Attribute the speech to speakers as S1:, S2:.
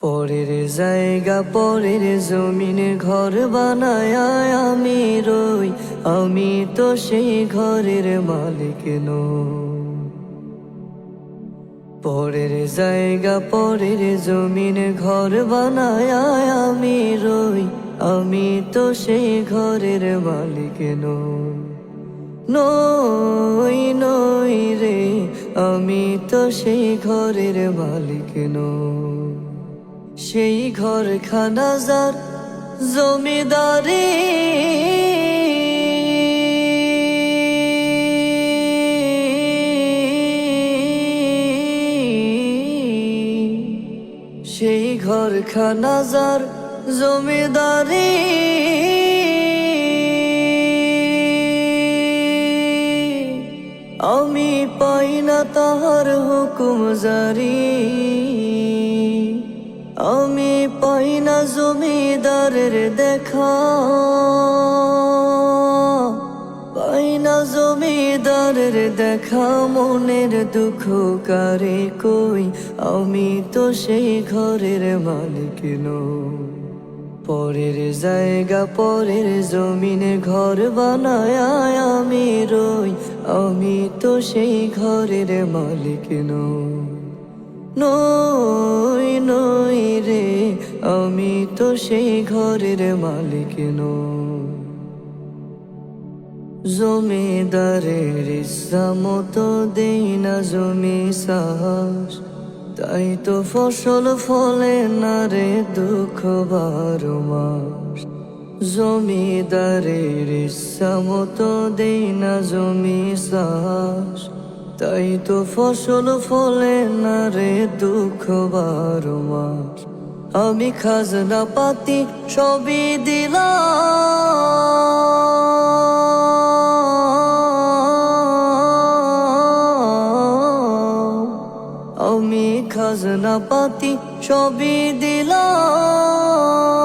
S1: পরের জায়গা পরের জমিনে ঘর বানায় আমি রই, আমি তো সেই ঘরের মালিক নই। পরের জায়গা পরের জমিনে ঘর বানায় আমি রই, আমি তো সেই ঘরের মালিক নই। নই নই রে, আমি তো সেই ঘরের মালিক নই। সেই ঘরখানা যার জমিদারি, সেই ঘরখানা যার জমিদারি, আমি পাই না তাহার হুকুম জারি, আমি পাই না জমিদারের দেখা, পাই না জমিদারের দেখা। মনের দুঃখ কারে কই, আমি তো সেই ঘরের মালিক নই। পরের জায়গা পরের জমিনে ঘর বানায় আমি রই, আমি তো সেই ঘরের মালিক নই। নই নই রে, আমি তো সেই ঘরের মালিক নই। জমিদারের ইচ্ছা মতো দেই না জমি চাষ, তাই তো ফসল ফলে না রে দুঃখ 12 মাস। জমিদারের ইচ্ছা মতো দেই না জমি চাষ, তাই তো ফসল ফলে না রে দুঃখ 12 মাস। আমি খাজনা পাতি সবই দিলাম, আমি খাজনা পাতি সবই দিলাম,